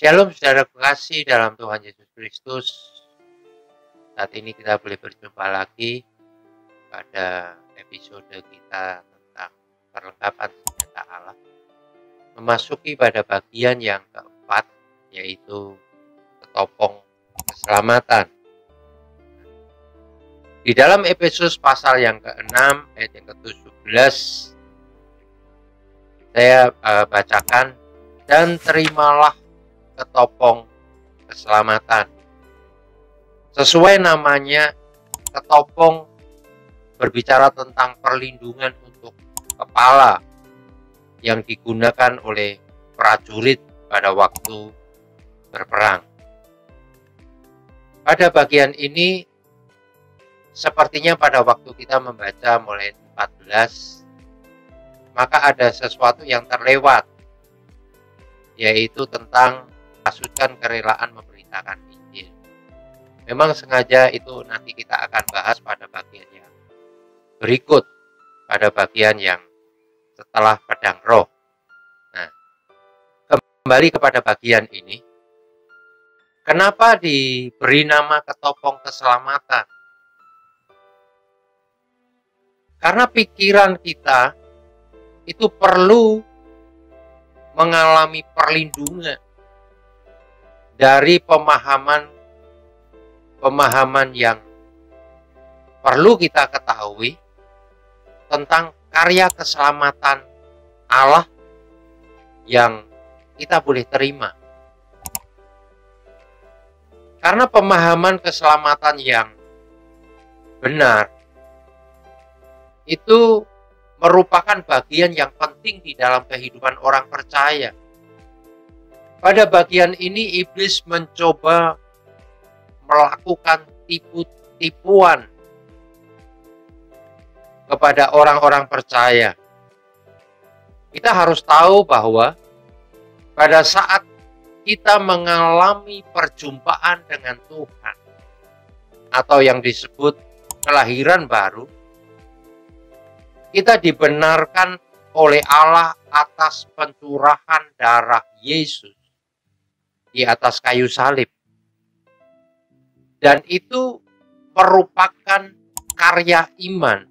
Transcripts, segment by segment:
Shalom saudara kasih dalam Tuhan Yesus Kristus. Saat ini kita boleh berjumpa lagi pada episode kita tentang perlengkapan senjata Allah. Memasuki pada bagian yang keempat, yaitu ketopong keselamatan. Di dalam Efesus pasal yang ke-6 ayat yang ke-17, saya bacakan, dan terimalah ketopong keselamatan. Sesuai namanya, ketopong berbicara tentang perlindungan untuk kepala yang digunakan oleh prajurit pada waktu berperang. Pada bagian ini, sepertinya pada waktu kita membaca mulai 14, maka ada sesuatu yang terlewat, yaitu tentang pasukan kerelaan memberitakan Injil. Memang sengaja itu nanti kita akan bahas pada bagian yang berikut, pada bagian yang setelah pedang roh. Nah, kembali kepada bagian ini. Kenapa diberi nama ketopong keselamatan? Karena pikiran kita itu perlu mengalami perlindungan dari pemahaman yang perlu kita ketahui tentang karya keselamatan Allah yang kita boleh terima. Karena pemahaman keselamatan yang benar itu merupakan bagian yang penting di dalam kehidupan orang percaya. Pada bagian ini iblis mencoba melakukan tipuan kepada orang-orang percaya. Kita harus tahu bahwa pada saat kita mengalami perjumpaan dengan Tuhan atau yang disebut kelahiran baru, kita dibenarkan oleh Allah atas pencurahan darah Yesus di atas kayu salib. Dan itu merupakan karya iman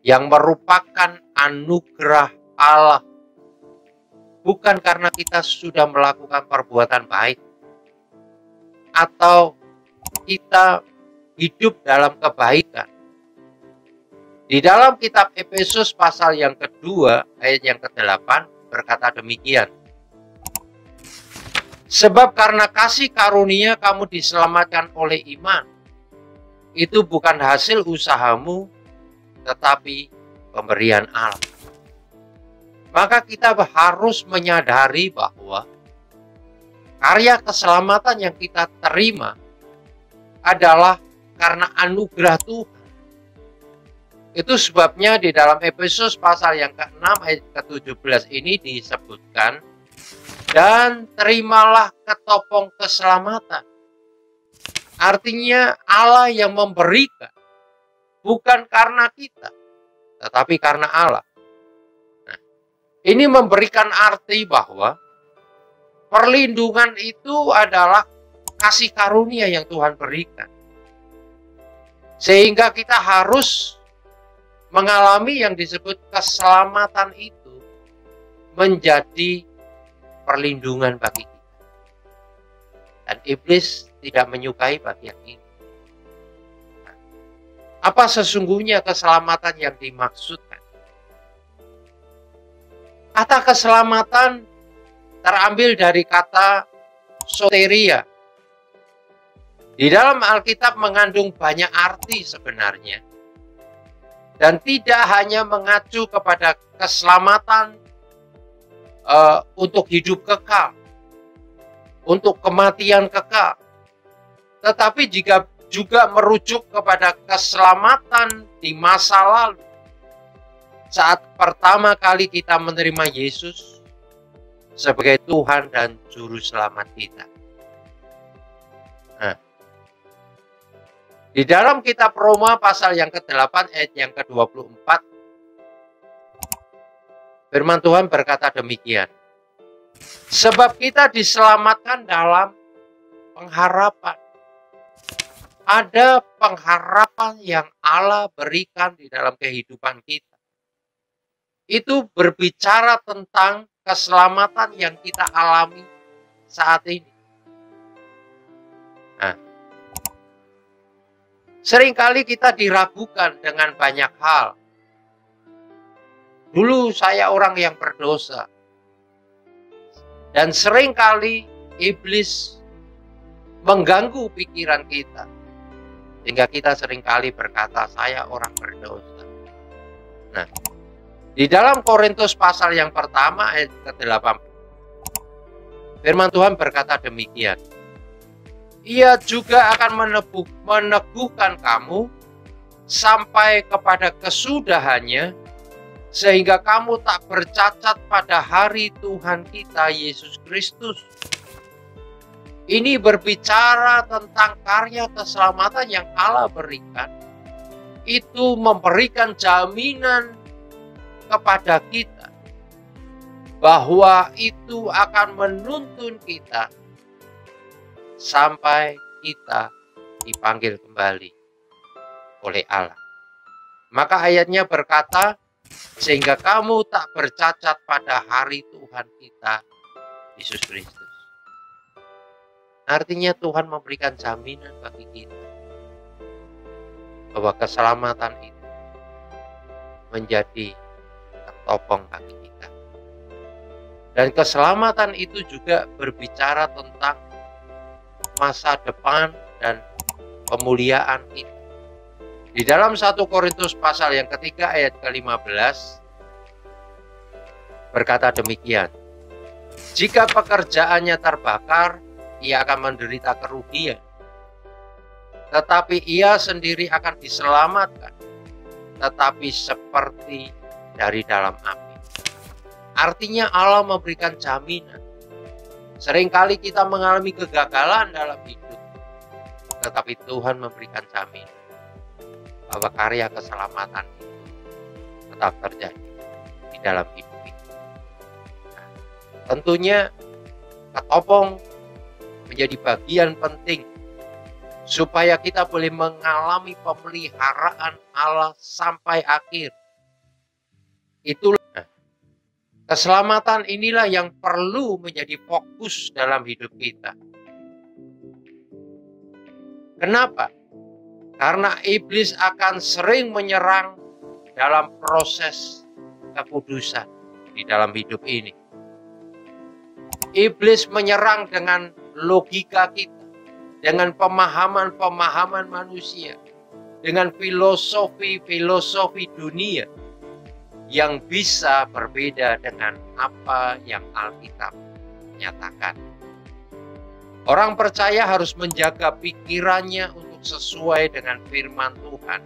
yang merupakan anugerah Allah. Bukan karena kita sudah melakukan perbuatan baik atau kita hidup dalam kebaikan. Di dalam kitab Efesus pasal yang kedua ayat yang ke-8 berkata demikian. Sebab karena kasih karunia kamu diselamatkan oleh iman. Itu bukan hasil usahamu, tetapi pemberian Allah. Maka kita harus menyadari bahwa karya keselamatan yang kita terima adalah karena anugerah Tuhan. Itu sebabnya di dalam Efesus pasal yang ke-6 ayat ke-17 ini disebutkan, dan terimalah ketopong keselamatan. Artinya Allah yang memberikan, bukan karena kita, tetapi karena Allah. Nah, ini memberikan arti bahwa perlindungan itu adalah kasih karunia yang Tuhan berikan. Sehingga kita harus mengalami yang disebut keselamatan itu menjadi perlindungan bagi kita. Dan iblis tidak menyukai bagian ini. Nah, apa sesungguhnya keselamatan yang dimaksudkan? Kata keselamatan terambil dari kata soteria. Di dalam Alkitab mengandung banyak arti sebenarnya. Dan tidak hanya mengacu kepada keselamatan untuk hidup kekal, untuk kematian kekal. Tetapi juga merujuk kepada keselamatan di masa lalu. Saat pertama kali kita menerima Yesus sebagai Tuhan dan Juru Selamat kita. Nah, di dalam kitab Roma pasal yang ke-8 ayat yang ke-24, firman Tuhan berkata demikian. Sebab kita diselamatkan dalam pengharapan. Ada pengharapan yang Allah berikan di dalam kehidupan kita. Itu berbicara tentang keselamatan yang kita alami saat ini. Nah, seringkali kita diragukan dengan banyak hal. Dulu saya orang yang berdosa. Dan seringkali iblis mengganggu pikiran kita. Sehingga kita seringkali berkata, saya orang berdosa. Nah, di dalam Korintus pasal yang pertama ayat ke-8, firman Tuhan berkata demikian. Ia juga akan meneguhkan kamu sampai kepada kesudahannya, sehingga kamu tak bercacat pada hari Tuhan kita Yesus Kristus. Ini berbicara tentang karya keselamatan yang Allah berikan. Itu memberikan jaminan kepada kita bahwa itu akan menuntun kita sampai kita dipanggil kembali oleh Allah. Maka ayatnya berkata, sehingga kamu tak bercacat pada hari Tuhan kita Yesus Kristus. Artinya Tuhan memberikan jaminan bagi kita bahwa keselamatan itu menjadi tertopong bagi kita. Dan keselamatan itu juga berbicara tentang masa depan dan pemuliaan kita. Di dalam 1 Korintus pasal yang ketiga ayat ke-15 berkata demikian. Jika pekerjaannya terbakar, ia akan menderita kerugian. Tetapi ia sendiri akan diselamatkan, tetapi seperti dari dalam api. Artinya Allah memberikan jaminan. Seringkali kita mengalami kegagalan dalam hidup, tetapi Tuhan memberikan jaminan bahwa karya keselamatan itu tetap terjadi di dalam hidup ini. Nah, tentunya ketopong menjadi bagian penting supaya kita boleh mengalami pemeliharaan Allah sampai akhir. Itulah keselamatan inilah yang perlu menjadi fokus dalam hidup kita. Kenapa? Karena iblis akan sering menyerang dalam proses kekudusan di dalam hidup ini. Iblis menyerang dengan logika kita, dengan pemahaman-pemahaman manusia, dengan filosofi-filosofi dunia yang bisa berbeda dengan apa yang Alkitab nyatakan. Orang percaya harus menjaga pikirannya untuk sesuai dengan firman Tuhan.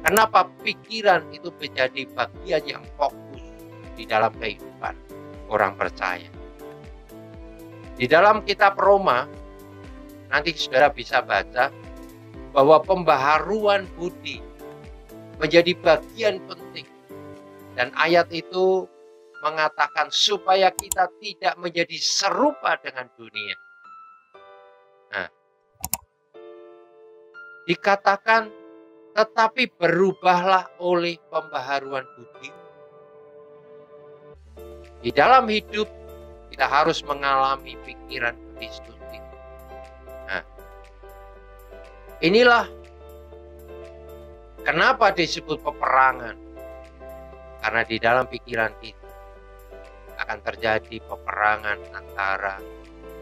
Kenapa pikiran itu menjadi bagian yang fokus di dalam kehidupan orang percaya? Di dalam kitab Roma, nanti saudara bisa baca bahwa pembaharuan budi menjadi bagian penting. Dan ayat itu mengatakan supaya kita tidak menjadi serupa dengan dunia. Nah, dikatakan tetapi berubahlah oleh pembaharuan budi. Di dalam hidup kita harus mengalami pikiran Kristus. Nah, inilah kenapa disebut peperangan. Karena di dalam pikiran kita akan terjadi peperangan antara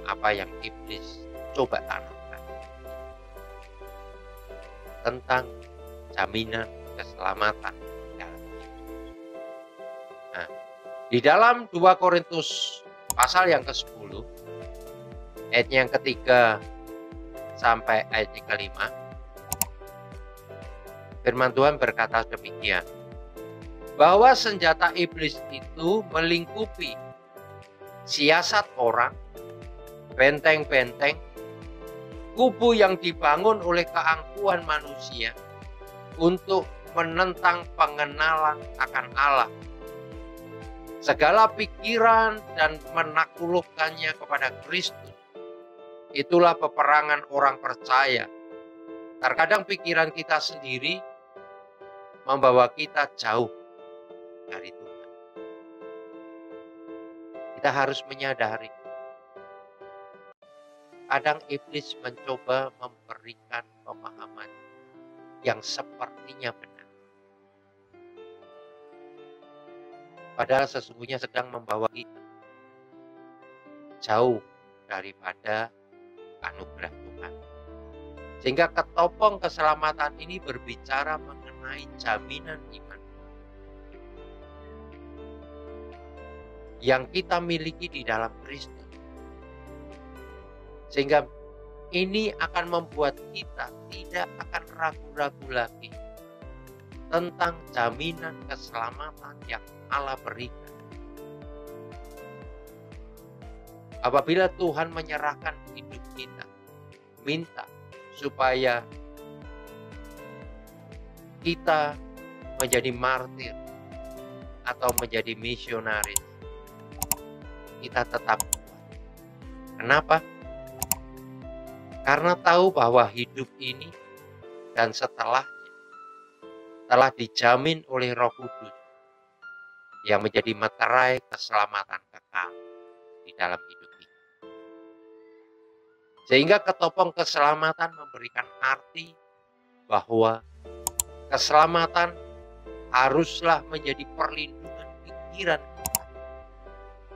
apa yang iblis coba tanamkan tentang jaminan keselamatan dalam hidup. Nah, di dalam 2 Korintus pasal yang ke-10, ayat yang ketiga sampai ayat yang ke-5, firman Tuhan berkata demikian, bahwa senjata iblis itu melingkupi siasat orang, benteng-benteng, kubu yang dibangun oleh keangkuhan manusia untuk menentang pengenalan akan Allah. segala pikiran dan menaklukkannya kepada Kristus. Itulah peperangan orang percaya. Terkadang pikiran kita sendiri membawa kita jauh dari Tuhan. Kita harus menyadari, kadang iblis mencoba memberikan pemahaman yang sepertinya benar, padahal sesungguhnya sedang membawa kita jauh daripada anugerah Tuhan. Sehingga ketopong keselamatan ini berbicara mengenai jaminan iman yang kita miliki di dalam Kristus. Sehingga ini akan membuat kita tidak akan ragu-ragu lagi tentang jaminan keselamatan yang Allah berikan. Apabila Tuhan menyerahkan hidup kita, minta supaya kita menjadi martir atau menjadi misionaris, kita tetap kuat. Kenapa? Karena tahu bahwa hidup ini dan setelahnya telah dijamin oleh Roh Kudus yang menjadi materai keselamatan kekal di dalam hidup ini. Sehingga ketopong keselamatan memberikan arti bahwa keselamatan haruslah menjadi perlindungan pikiran kita.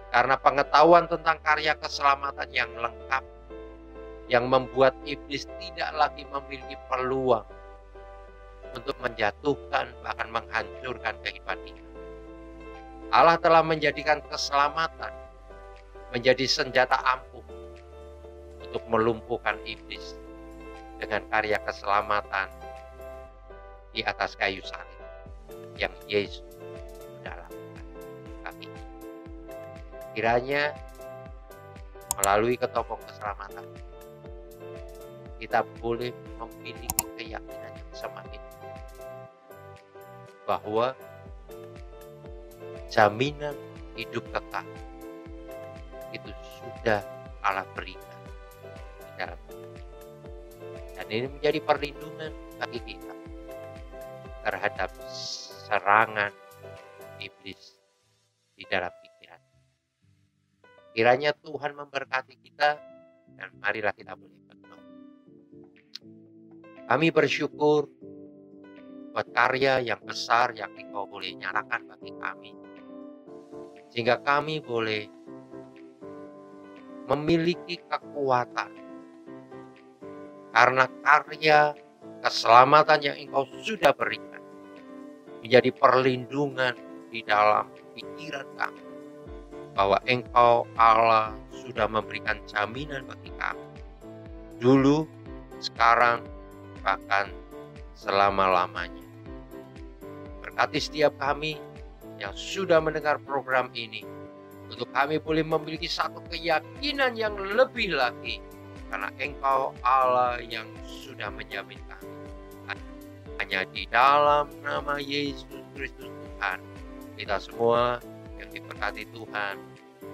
Karena pengetahuan tentang karya keselamatan yang lengkap, yang membuat iblis tidak lagi memiliki peluang untuk menjatuhkan, bahkan menghancurkan kehidupan kita. Allah telah menjadikan keselamatan menjadi senjata ampuh untuk melumpuhkan iblis dengan karya keselamatan di atas kayu salib yang Yesus sudah lakukan bagi kita. Kiranya melalui ketopong keselamatan kita boleh memiliki keyakinan yang semakin bahwa jaminan hidup kekal itu sudah Allah berikan di dalam hidup. Dan ini menjadi perlindungan bagi kita terhadap serangan iblis di dalam pikiran. Kiranya Tuhan memberkati kita dan marilah kita boleh berdoa. Kami bersyukur buat karya yang besar yang Engkau boleh nyatakan bagi kami, sehingga kami boleh memiliki kekuatan karena karya keselamatan yang Engkau sudah berikan menjadi perlindungan di dalam pikiran kami, bahwa Engkau Allah sudah memberikan jaminan bagi kami dulu, sekarang, bahkan selama-lamanya. Berkati setiap kami yang sudah mendengar program ini, untuk kami boleh memiliki satu keyakinan yang lebih lagi, karena Engkau Allah yang sudah menjamin kami. Hanya di dalam nama Yesus Kristus Tuhan, kita semua yang diberkati Tuhan,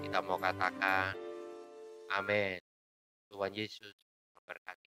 kita mau katakan amin. Tuhan Yesus memberkati.